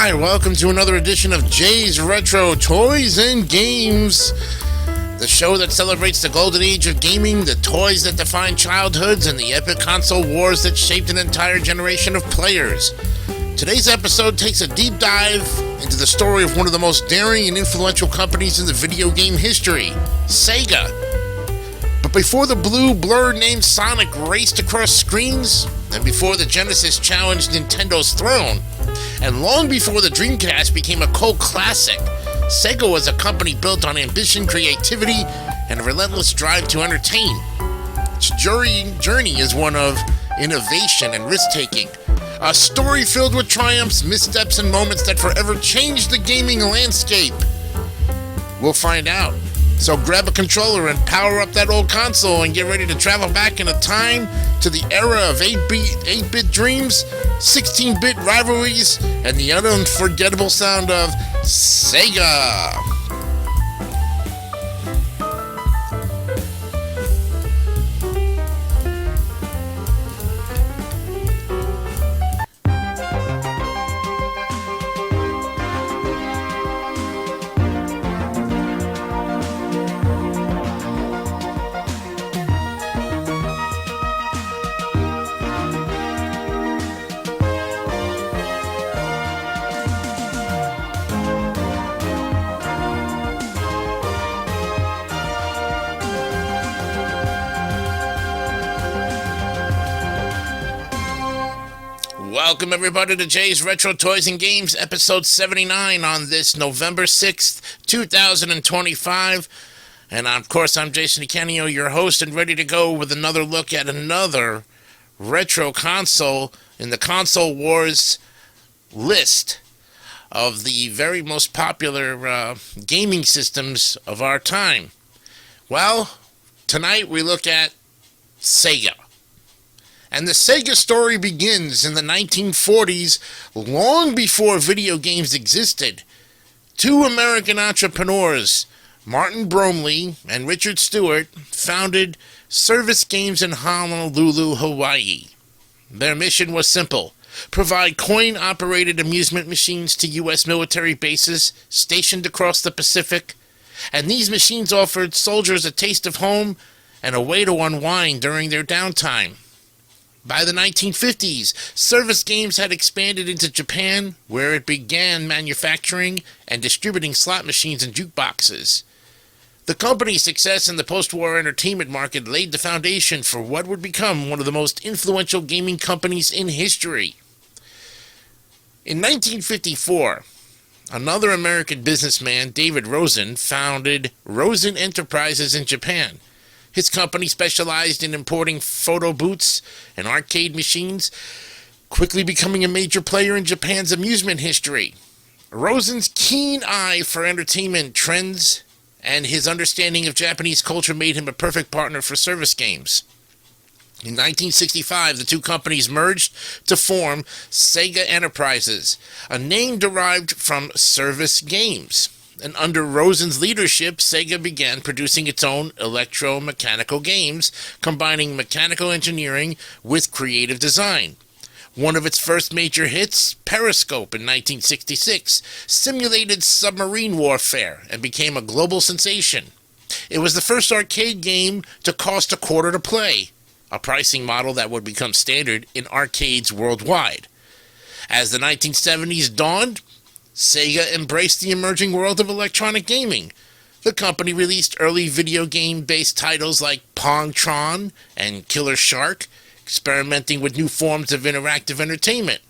Hi, welcome to another edition of Jay's Retro Toys and Games, the show that celebrates the golden age of gaming, the toys that define childhoods, and the epic console wars that shaped an entire generation of players. Today's episode takes a deep dive into the story of one of the most daring and influential companies in the video game history, Sega. But before the blue blur named Sonic raced across screens, and before the Genesis challenged Nintendo's throne, and long before the Dreamcast became a cult classic, Sega was a company built on ambition, creativity, and a relentless drive to entertain. Its journey is one of innovation and risk-taking, a story filled with triumphs, missteps, and moments that forever changed the gaming landscape. We'll find out. So grab a controller and power up that old console and get ready to travel back in a time to the era of 8-bit dreams, 16-bit rivalries, and the unforgettable sound of Sega. Welcome everybody to Jay's Retro Toys and Games, episode 79 on this November 6th, 2025. And of course, I'm Jason DeCanio, your host, and ready to go with another look at another retro console in the Console Wars list of the very most popular gaming systems of our time. Well, tonight we look at Sega. And the Sega story begins in the 1940s, long before video games existed. Two American entrepreneurs, Martin Bromley and Richard Stewart, founded Service Games in Honolulu, Hawaii. Their mission was simple: provide coin-operated amusement machines to U.S. military bases stationed across the Pacific, and these machines offered soldiers a taste of home and a way to unwind during their downtime. By the 1950s, Service Games had expanded into Japan, where it began manufacturing and distributing slot machines and jukeboxes. The company's success in the post-war entertainment market laid the foundation for what would become one of the most influential gaming companies in history. In 1954, another American businessman, David Rosen, founded Rosen Enterprises in Japan. His company specialized in importing photo booths and arcade machines, quickly becoming a major player in Japan's amusement history. Rosen's keen eye for entertainment trends and his understanding of Japanese culture made him a perfect partner for Service Games. In 1965, the two companies merged to form Sega Enterprises, a name derived from Service Games. And under Rosen's leadership, Sega began producing its own electromechanical games, combining mechanical engineering with creative design. One of its first major hits, Periscope in 1966, simulated submarine warfare and became a global sensation. It was the first arcade game to cost $0.25 to play, a pricing model that would become standard in arcades worldwide. As the 1970s dawned, Sega embraced the emerging world of electronic gaming. The company released early video game-based titles like Pong-Tron and Killer Shark, experimenting with new forms of interactive entertainment.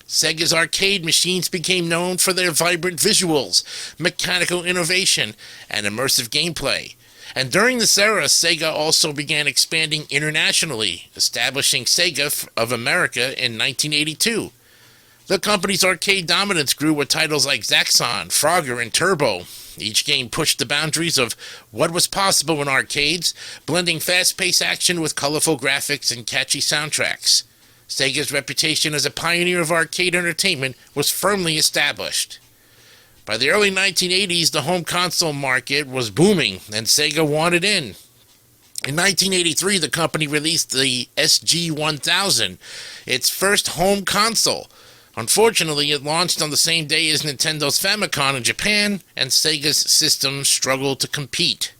Sega's arcade machines became known for their vibrant visuals, mechanical innovation, and immersive gameplay. And during this era, Sega also began expanding internationally, establishing Sega of America in 1982. The company's arcade dominance grew with titles like Zaxxon, Frogger, and Turbo. Each game pushed the boundaries of what was possible in arcades, blending fast-paced action with colorful graphics and catchy soundtracks. Sega's reputation as a pioneer of arcade entertainment was firmly established. By the early 1980s, the home console market was booming, and Sega wanted in. In 1983, the company released the SG-1000, its first home console. Unfortunately, it launched on the same day as Nintendo's Famicom in Japan, and Sega's system struggled to compete.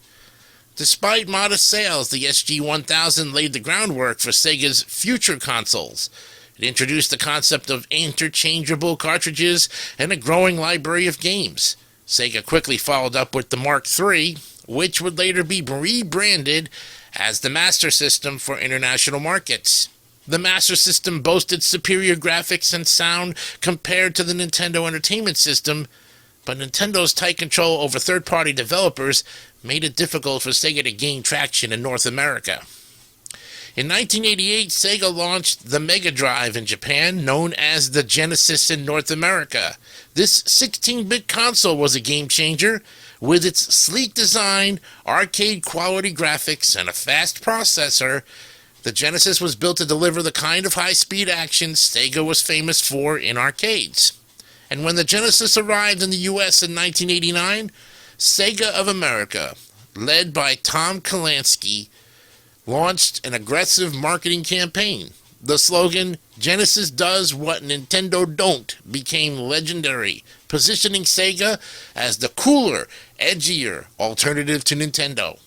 Despite modest sales, the SG-1000 laid the groundwork for Sega's future consoles. It introduced the concept of interchangeable cartridges and a growing library of games. Sega quickly followed up with the Mark III, which would later be rebranded as the Master System for international markets. The Master System boasted superior graphics and sound compared to the Nintendo Entertainment System, but Nintendo's tight control over third-party developers made it difficult for Sega to gain traction in North America. In 1988, Sega launched the Mega Drive in Japan, known as the Genesis in North America. This 16-bit console was a game-changer. With its sleek design, arcade-quality graphics, and a fast processor, the Genesis was built to deliver the kind of high-speed action Sega was famous for in arcades. And when the Genesis arrived in the U.S. in 1989, Sega of America, led by Tom Kalinske, launched an aggressive marketing campaign. The slogan, "Genesis does what Nintendo don't," became legendary, positioning Sega as the cooler, edgier alternative to Nintendo.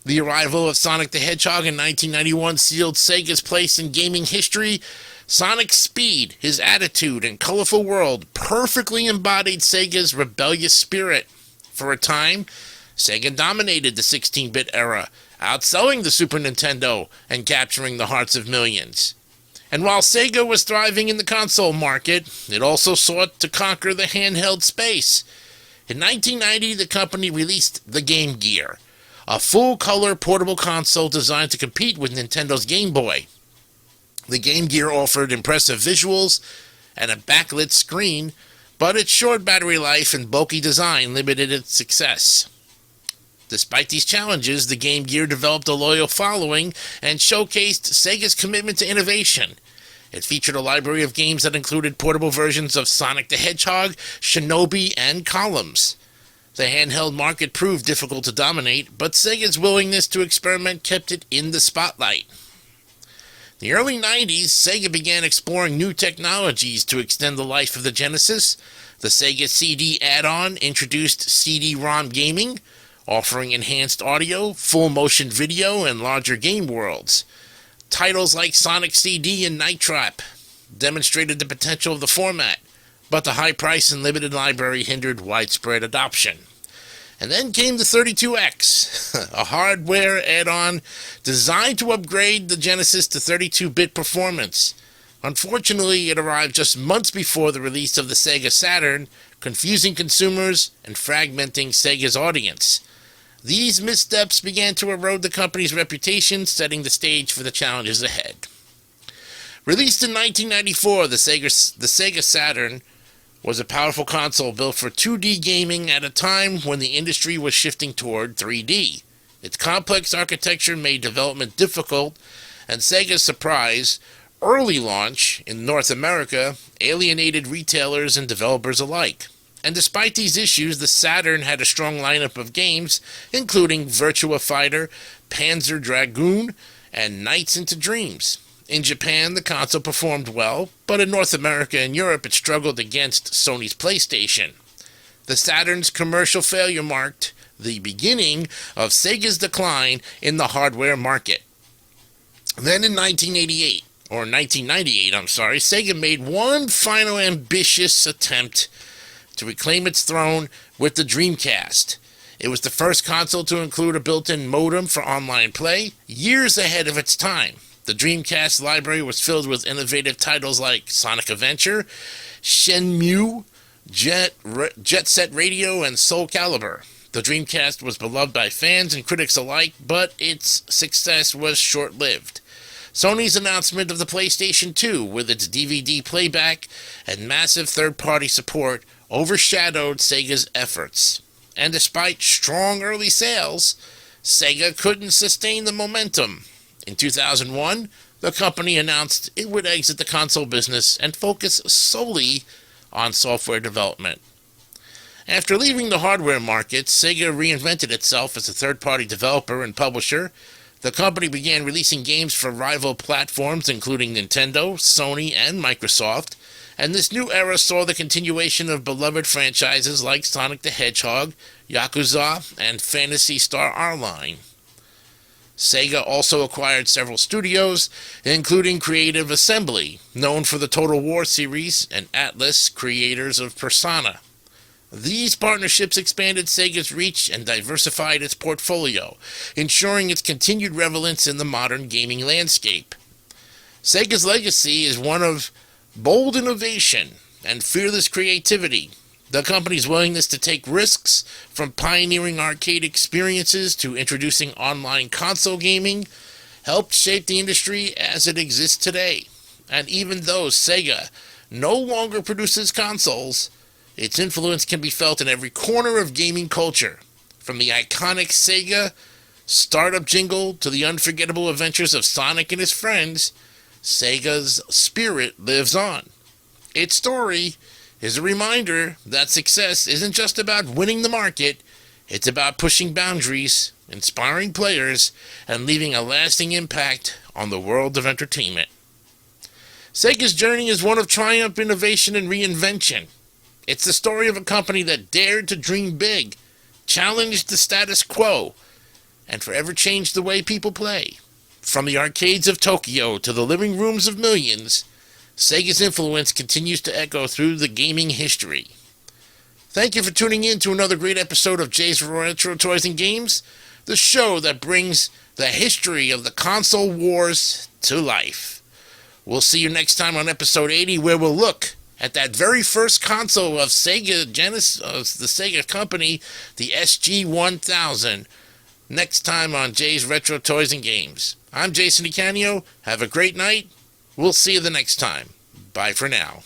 The arrival of Sonic the Hedgehog in 1991 sealed Sega's place in gaming history. Sonic's speed, his attitude, and colorful world perfectly embodied Sega's rebellious spirit. For a time, Sega dominated the 16-bit era, outselling the Super Nintendo and capturing the hearts of millions. And while Sega was thriving in the console market, it also sought to conquer the handheld space. In 1990, the company released the Game Gear, a full-color portable console designed to compete with Nintendo's Game Boy. The Game Gear offered impressive visuals and a backlit screen, but its short battery life and bulky design limited its success. Despite these challenges, the Game Gear developed a loyal following and showcased Sega's commitment to innovation. It featured a library of games that included portable versions of Sonic the Hedgehog, Shinobi, and Columns. The handheld market proved difficult to dominate, but Sega's willingness to experiment kept it in the spotlight. In the early 90s, Sega began exploring new technologies to extend the life of the Genesis. The Sega CD add-on introduced CD-ROM gaming, offering enhanced audio, full-motion video, and larger game worlds. Titles like Sonic CD and Night Trap demonstrated the potential of the format, but the high price and limited library hindered widespread adoption. And then came the 32X, a hardware add-on designed to upgrade the Genesis to 32-bit performance. Unfortunately, it arrived just months before the release of the Sega Saturn, confusing consumers and fragmenting Sega's audience. These missteps began to erode the company's reputation, setting the stage for the challenges ahead. Released in 1994, the Sega Saturn was a powerful console built for 2D gaming at a time when the industry was shifting toward 3D. Its complex architecture made development difficult, and Sega's surprise, early launch in North America alienated retailers and developers alike. And despite these issues, the Saturn had a strong lineup of games, including Virtua Fighter, Panzer Dragoon, and Nights into Dreams. In Japan, the console performed well, but in North America and Europe, it struggled against Sony's PlayStation. The Saturn's commercial failure marked the beginning of Sega's decline in the hardware market. Then in 1998, Sega made one final ambitious attempt to reclaim its throne with the Dreamcast. It was the first console to include a built-in modem for online play, years ahead of its time. The Dreamcast library was filled with innovative titles like Sonic Adventure, Shenmue, Jet Set Radio, and Soul Calibur. The Dreamcast was beloved by fans and critics alike, but its success was short-lived. Sony's announcement of the PlayStation 2, with its DVD playback and massive third-party support, overshadowed Sega's efforts. And despite strong early sales, Sega couldn't sustain the momentum. In 2001, the company announced it would exit the console business and focus solely on software development. After leaving the hardware market, Sega reinvented itself as a third-party developer and publisher. The company began releasing games for rival platforms including Nintendo, Sony, and Microsoft, And this new era saw the continuation of beloved franchises like Sonic the Hedgehog, Yakuza, and Phantasy Star Online. Sega also acquired several studios, including Creative Assembly, known for the Total War series, and Atlas, creators of Persona. These partnerships expanded Sega's reach and diversified its portfolio, ensuring its continued relevance in the modern gaming landscape. Sega's legacy is one of bold innovation and fearless creativity. The company's willingness to take risks, from pioneering arcade experiences to introducing online console gaming, helped shape the industry as it exists today. And even though Sega no longer produces consoles, its influence can be felt in every corner of gaming culture, from the iconic Sega startup jingle to the unforgettable adventures of Sonic and his friends. Sega's spirit lives on. Its story is a reminder that success isn't just about winning the market, it's about pushing boundaries, inspiring players, and leaving a lasting impact on the world of entertainment. Sega's journey is one of triumph, innovation, and reinvention. It's the story of a company that dared to dream big, challenged the status quo, and forever changed the way people play. From the arcades of Tokyo to the living rooms of millions, Sega's influence continues to echo through the gaming history. Thank you for tuning in to another great episode of Jay's Retro Toys and Games, the show that brings the history of the console wars to life. We'll see you next time on episode 80, where we'll look at that very first console of Sega Genesis, of the Sega company, the SG-1000. Next time on Jay's Retro Toys and Games. I'm Jason DeCanio. Have a great night. We'll see you the next time. Bye for now.